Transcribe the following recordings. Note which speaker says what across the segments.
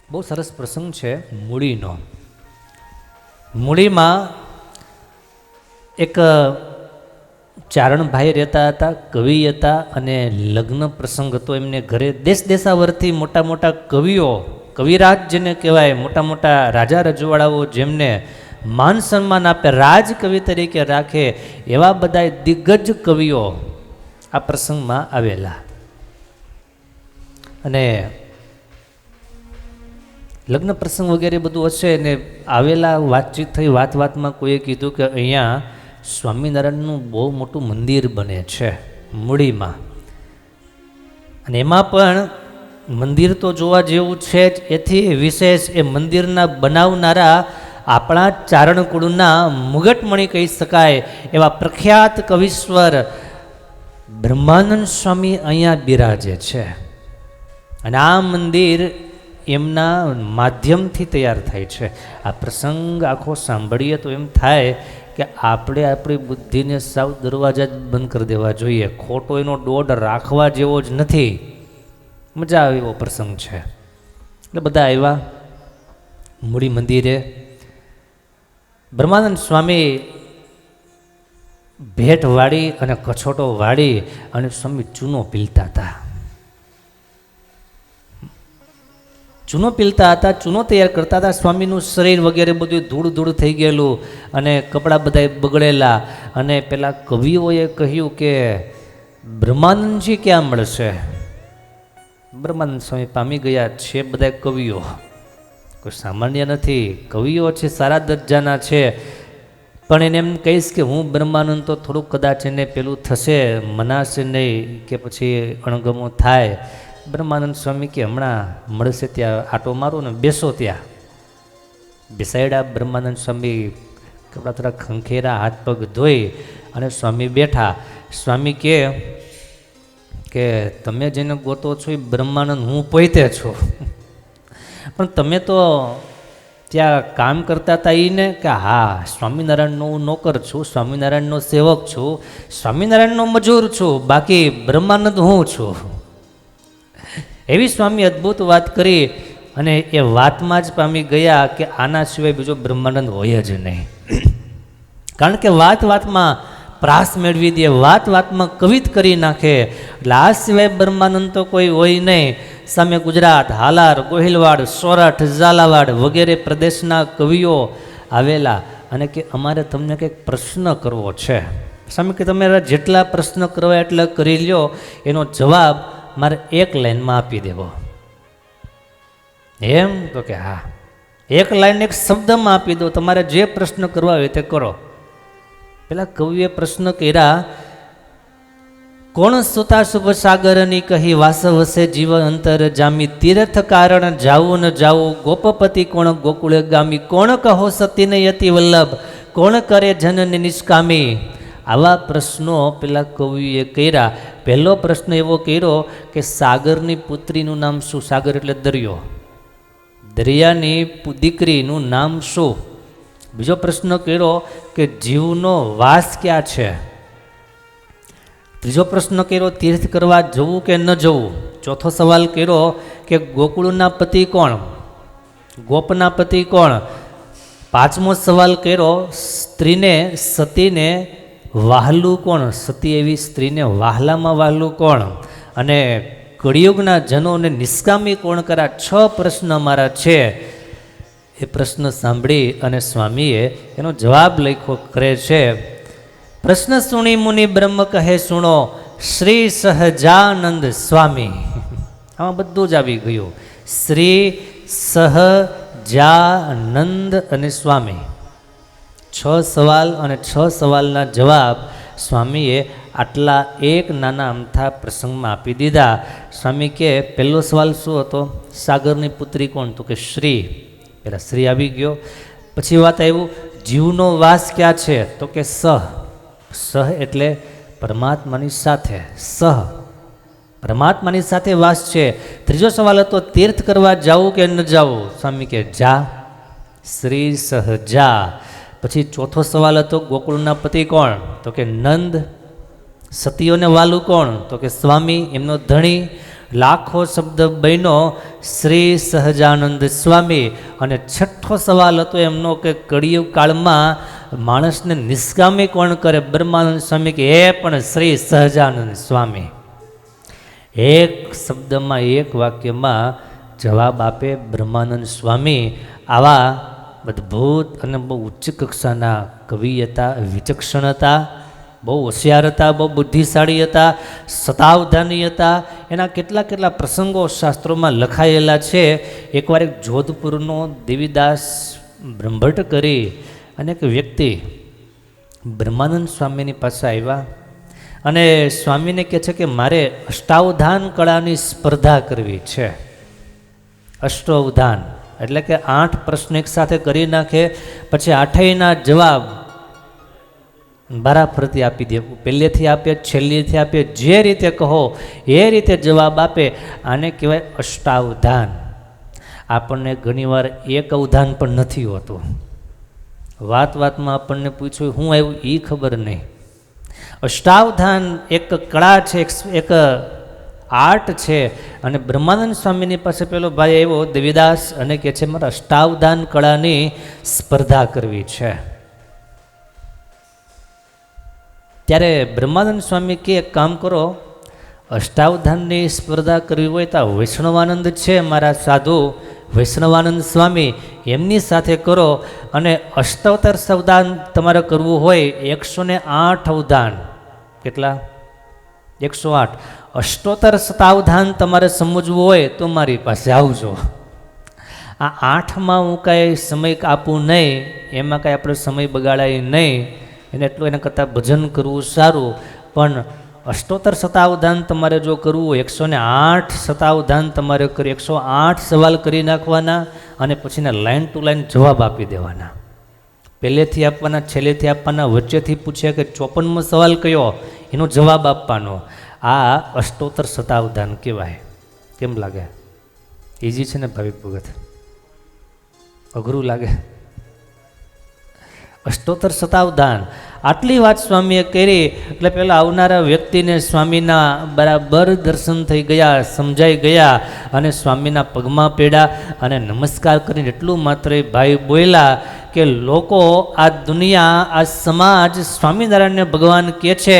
Speaker 1: બહુ સરસ પ્રસંગ છે મૂડીનો. મૂડીમાં એક ચારણભાઈ રહેતા હતા, કવિ હતા, અને લગ્ન પ્રસંગ હતો એમને ઘરે. દેશ દેશાવરથી મોટા મોટા કવિઓ, કવિરાજ જેને કહેવાય, મોટા મોટા રાજા રજવાડાઓ જેમને માન સન્માન આપે, રાજકવિ તરીકે રાખે, એવા બધા દિગ્ગજ કવિઓ આ પ્રસંગમાં આવેલા. અને લગ્ન પ્રસંગ વગેરે બધું હશે ને આવેલા, વાતચીત થઈ, વાતમાં કોઈએ કીધું કે અહીંયા સ્વામિનારાયણનું બહુ મોટું મંદિર બને છે મૂડીમાં, અને એમાં પણ મંદિર તો જોવા જેવું છે જ, એથી વિશેષ એ મંદિરના બનાવનારા આપણા ચારણકુળના મુગટમણી કહી શકાય એવા પ્રખ્યાત કવિશ્વર બ્રહ્માનંદ સ્વામી અહીંયા બિરાજે છે. અને આ મંદિર એમના માધ્યમથી તૈયાર થાય છે. આ પ્રસંગ આખો સાંભળીએ તો એમ થાય કે આપણે આપણી બુદ્ધિને સાવ દરવાજા જ બંધ કરી દેવા જોઈએ. ખોટો એનો દોડ રાખવા જેવો જ નથી. મજા આવે એવો પ્રસંગ છે. એટલે બધા આવ્યા મૂડી મંદિરે. બ્રહ્માનંદ સ્વામી ભેટ વાળી અને કછોટો વાળી અને સ્વામી ચૂનો પીલતા હતા. ચૂનો પીલતા હતા, ચૂનો તૈયાર કરતા હતા. સ્વામીનું શરીર વગેરે બધું ધૂળ ધૂળ થઈ ગયેલું અને કપડાં બધા બગડેલા. અને પેલા કવિઓએ કહ્યું કે બ્રહ્માનંદજી ક્યાં મળશે? બ્રહ્માનંદ સ્વામી પામી ગયા છે. બધા કવિઓ કોઈ સામાન્ય નથી, કવિઓ છે, સારા દરજાના છે. પણ એને એમ કહીશ કે હું બ્રહ્માનંદ તો થોડુંક કદાચ એને પેલું થશે, મનાશે નહીં, કે પછી અણગમો થાય. બ્રહ્માનંદ સ્વામી કે હમણાં મળશે ત્યાં આટો મારો ને બેસો. ત્યાં બેસાડ્યા. બ્રહ્માનંદ સ્વામી કપડા થોડા ખંખેરા, હાથ પગ ધોઈ અને સ્વામી બેઠા. સ્વામી કે તમે જેને ગોતો છો એ બ્રહ્માનંદ હું પોતે છું, પણ તમે તો ત્યાં કામ કરતા હતા એને કે હા, સ્વામિનારાયણનો હું નોકર છું, સ્વામિનારાયણનો સેવક છું, સ્વામિનારાયણનો મજૂર છું, બાકી બ્રહ્માનંદ હું છું. એવી સ્વામી અદ્ભુત વાત કરી અને એ વાતમાં જ પામી ગયા કે આના સિવાય બીજો બ્રહ્માનંદ હોય જ નહીં. કારણ કે વાતમાં પ્રાસ મેળવી દે, વાતમાં કવિત કરી નાખે. એટલે આ સિવાય બ્રહ્માનંદ તો કોઈ હોય નહીં. સામે ગુજરાત, હાલાર, ગોહિલવાડ, સોરઠ, ઝાલાવાડ વગેરે પ્રદેશના કવિઓ આવેલા અને કે અમારે તમને કંઈક પ્રશ્ન કરવો છે. સ્વામી કે તમે જેટલા પ્રશ્ન કરવા એટલા કરી લ્યો, એનો જવાબ મારે એક લાઈનમાં આપી દેવો. એમ તો કે હા, એક લાઈન એક શબ્દમાં આપી દો, તમારે જે પ્રશ્ન કરવા હોય તે કરો. પેલા કવિએ પ્રશ્ન કર્યા, કોણ સુતા શુભ સાગરની કહી વાસવસે જીવ અંતર જામી, તીર્થ કારણ જાવું ન જાવું, ગોપપતિ કોણ ગોકુળે ગામી, કોણ કહો સતીને યતિ વલ્લભ, કોણ કરે જનની નિષ્કામી. આવા પ્રશ્નો પેલા કવિએ કર્યા. પહેલો પ્રશ્ન એવો કર્યો કે સાગરની પુત્રીનું નામ શું? સાગર એટલે દરિયો. દરિયાની દીકરીનું નામ શું? બીજો પ્રશ્ન કર્યો કે જીવનો વાસ ક્યાં છે? ત્રીજો પ્રશ્ન કર્યો તીર્થ કરવા જવું કે ન જવું? ચોથો સવાલ કર્યો કે ગોકુળના પતિ કોણ? ગોપના પતિ કોણ? પાંચમો સવાલ કર્યો સ્ત્રીને, સતીને વહાલું કોણ? સતી એવી સ્ત્રીને વહાલામાં વહાલું કોણ? અને કળિયુગના જનોને નિષ્કામી કોણ કરા? 6 પ્રશ્ન અમારા છે. એ પ્રશ્ન સાંભળી અને સ્વામીએ એનો જવાબ લખ્યો કરે છે. પ્રશ્ન સુણી મુનિ બ્રહ્મ કહે સુણો, શ્રી સહજાનંદ સ્વામી. આમાં બધું જ આવી ગયું. શ્રી સહજાનંદ અને સ્વામી. 6 સવાલ અને 6 સવાલના જવાબ સ્વામીએ આટલા એક નાના અમથા પ્રસંગમાં આપી દીધા. સ્વામી કે પહેલો સવાલ શું હતો? સાગરની પુત્રી કોણ? તો કે શ્રી. પેલા શ્રી આવી ગયો. પછી વાત આવ્યું જીવનો વાસ ક્યાં છે? તો કે સહ. સહ એટલે પરમાત્માની સાથે. સહ પરમાત્માની સાથે વાસ છે. ત્રીજો સવાલ હતો તીર્થ કરવા જાવું કે ન જાવું? સ્વામી કે જા. શ્રી સહજા. પછી ચોથો સવાલ હતો ગોકુળના પતિ કોણ? તો કે નંદ. સતીઓને વાલું કોણ? તો કે સ્વામી, એમનો ધણી. લાખો શબ્દ બન્યો શ્રી સહજાનંદ સ્વામી. અને છઠ્ઠો સવાલ હતો એમનો કે કળિયુગ કાળમાં માણસને નિષ્કામી કોણ કરે? બ્રહ્માનંદ સ્વામી કે એ પણ શ્રી સહજાનંદ સ્વામી. એક શબ્દમાં એક વાક્યમાં જવાબ આપે બ્રહ્માનંદ સ્વામી. આવા અદ્ભુત અને બહુ ઉચ્ચ કક્ષાના કવિ હતા, વિચક્ષણ હતા, બહુ હોશિયાર હતા, બહુ બુદ્ધિશાળી હતા, સતાવધાની હતા. એના કેટલા પ્રસંગો શાસ્ત્રોમાં લખાયેલા છે. એકવાર એક જોધપુરનો દેવીદાસ બ્રહ્મભટ્ટ કરી અને એક વ્યક્તિ બ્રહ્માનંદ સ્વામીની પાસે આવ્યા અને સ્વામીને કહે છે કે મારે અષ્ટાવધાન કળાની સ્પર્ધા કરવી છે. અષ્ટાવધાન એટલે કે 8 પ્રશ્ન એક સાથે કરી નાખે, પછી 8ના જવાબ બારાફરતી આપી દે. પહેલેથી આપે, છેલ્લેથી આપે, જે રીતે કહો એ રીતે જવાબ આપે. આને કહેવાય અષ્ટાવધાન. આપણને ઘણીવાર એક અવધાન પણ નથી હોતું. વાતમાં આપણને પૂછ્યું હું આવ્યું એ ખબર નહીં. અષ્ટાવધાન એક કળા છે, એક આર્ટ છે. અને બ્રહ્માનંદ સ્વામીની પાસે પેલો ભાઈ આવ્યો દેવીદાસ અને કહે છે મારે અષ્ટાવધાન કળાની સ્પર્ધા કરવી છે. ત્યારે બ્રહ્માનંદ સ્વામી કે એક કામ કરો, અષ્ટાવધાનની સ્પર્ધા કરવી હોય તો વૈષ્ણવાનંદ છે મારા સાધુ વૈષ્ણવાનંદ સ્વામી, એમની સાથે કરો. અને અષ્ટોત્તર અવધાન તમારે કરવું હોય 108 અવધાન. કેટલા? 108. અષ્ટોત્તર શતાવધાન તમારે સમજવું હોય તો મારી પાસે આવજો. આ 8માં હું કાંઈ સમય આપું નહીં, એમાં કાંઈ આપણે સમય બગાડાય નહીં. એને એટલું એના કરતાં ભજન કરવું સારું. પણ અષ્ટોત્તર શતાવધાન તમારે જો કરવું હોય 108 શતાવધાન તમારે કરી 108 સવાલ કરી નાખવાના અને પછીના લાઈન ટુ લાઈન જવાબ આપી દેવાના. પહેલેથી આપવાના, છેલ્લેથી આપવાના, વચ્ચેથી પૂછે કે 54મો સવાલ કયો એનો જવાબ આપવાનો. આ અષ્ટોત્તર શતાવધાન કહેવાય. કેમ લાગે? ઇઝી છે ને ભાવિક ભગત? અઘરું લાગે? અષ્ટોત્તર શતાવધાન આટલી વાત સ્વામીએ કરી એટલે પેલા આવનારા વ્યક્તિને સ્વામીના બરાબર દર્શન થઈ ગયા, સમજાઈ ગયા અને સ્વામીના પગમાં પડ્યા અને નમસ્કાર કરીને એટલું માત્ર ભાઈ બોલ્યા કે લોકો, આ દુનિયા, આ સમાજ સ્વામિનારાયણને ભગવાન કહે છે,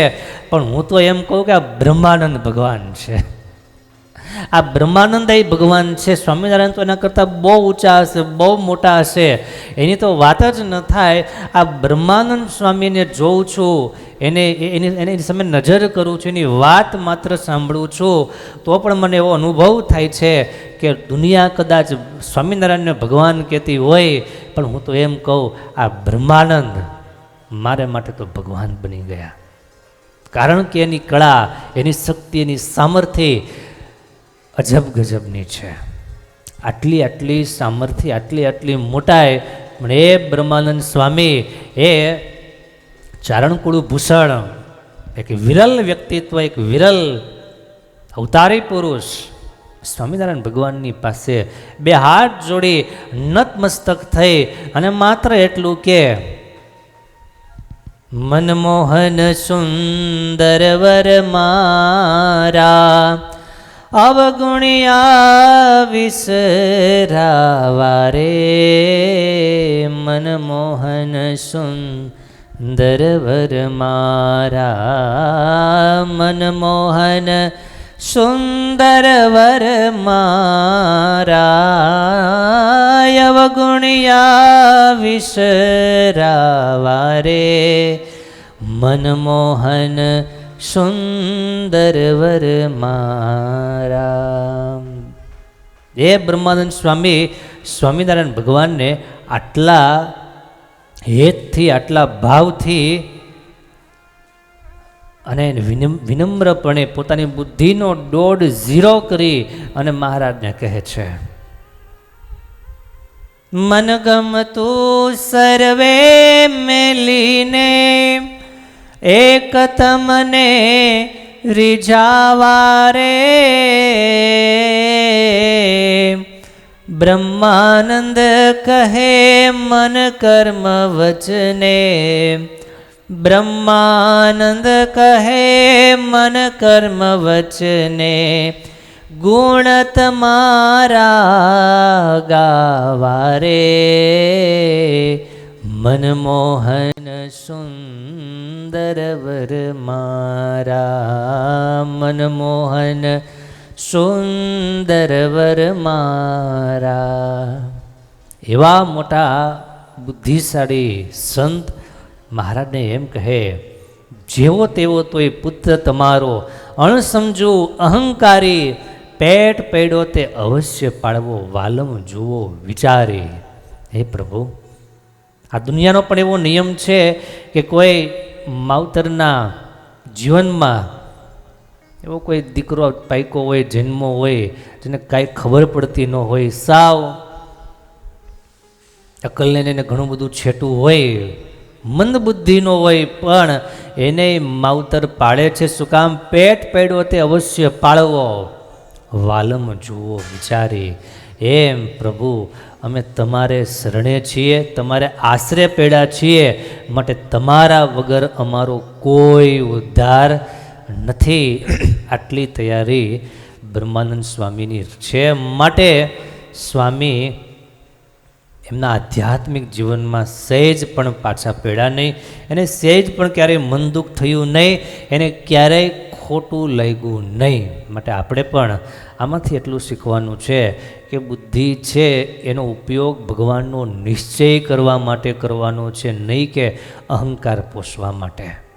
Speaker 1: પણ હું તો એમ કહું કે આ બ્રહ્માનંદ ભગવાન છે. આ બ્રહ્માનંદ એ ભગવાન છે. સ્વામિનારાયણ તો એના કરતાં બહુ ઊંચા હશે, બહુ મોટા હશે, એની તો વાત જ ન થાય. આ બ્રહ્માનંદ સ્વામીને જોઉં છું, એની સામે નજર કરું છું, એની વાત માત્ર સાંભળું છું તો પણ મને એવો અનુભવ થાય છે કે દુનિયા કદાચ સ્વામિનારાયણને ભગવાન કહેતી હોય, પણ હું તો એમ કહું આ બ્રહ્માનંદ મારે માટે તો ભગવાન બની ગયા. કારણ કે એની કળા, એની શક્તિ, એની સામર્થ્ય અજબ ગજબની છે. આટલી સામર્થ્ય, આટલી મોટાઈ. પણ એ બ્રહ્માનંદ સ્વામી એ ચારણકુળુ ભૂષણ, એક વિરલ વ્યક્તિત્વ, એક વિરલ અવતારી પુરુષ સ્વામિનારાયણ ભગવાનની પાસે 2 હાથ જોડી નતમસ્તક થઈ અને માત્ર એટલું કે મનમોહન સુંદર વર મારા અવગુણિયા વિસરાવા રે, મનમોહન સુંદર વર મારા, મનમોહન સુંદર વર મારા, અવગુણિયા વિસરાવા રે, મનમોહન સુંદર વર મારા. એ બ્રહ્માનંદ સ્વામી સ્વામિનારાયણ ભગવાનને આટલા હેતથી, આટલા ભાવથી અને વિનમ્રપણે પોતાની બુદ્ધિનો દોઢ 0 કરી અને મહારાજને કહે છે, મનગમતું સર્વે મેલીને એક તમને રીઝાવા રે, બ્રહ્માનંદ કહે મન કર્મ વચને, બ્રહ્માનંદ કહે મન કર્મ વચને, ગુણ તમારા ગાવા રે મનમોહન સુંદર વર મારા, મનમોહન સુંદર વર મારા. એવા મોટા બુદ્ધિશાળી સંત મહારાજને એમ કહે, જેવો તેવો તોય પુત્ર તમારો, અણસમજુ અહંકારી, પેટ પડ્યો તે અવશ્ય પાળવો, વાલમ જુઓ વિચારી. હે પ્રભુ, આ દુનિયાનો પણ એવો નિયમ છે કે કોઈ માવતરના જીવનમાં એવો કોઈ દીકરો પાયકો હોય, જન્મો હોય, જેને કાંઈ ખબર પડતી ન હોય, સાવ અકલને એને ઘણું બધું છેટું હોય, મંદ બુદ્ધિનો હોય, પણ એને માવતર પાળે છે. શું કામ? પેટ પડ્યો તે અવશ્ય પાળવો, વાલમ જુઓ વિચારી. એમ પ્રભુ, અમે તમારે શરણે છીએ, તમારે આશરે પડ્યા છીએ, માટે તમારા વગર અમારો કોઈ ઉદ્ધાર નથી. આટલી તૈયારી બ્રહ્માનંદ સ્વામીની છે. માટે સ્વામી એમના આધ્યાત્મિક જીવનમાં સહેજ પણ પાછા પડ્યા નહીં, એને સહેજ પણ ક્યારેય મન દુઃખ થયું નહીં, એને ક્યારેય ખોટું લાગ્યું નહીં. માટે આપણે પણ આમાંથી એટલું શીખવાનું છે કે બુદ્ધિ છે એનો ઉપયોગ ભગવાનનો નિશ્ચય કરવા માટે કરવાનો છે, નહીં કે અહંકાર પોષવા માટે.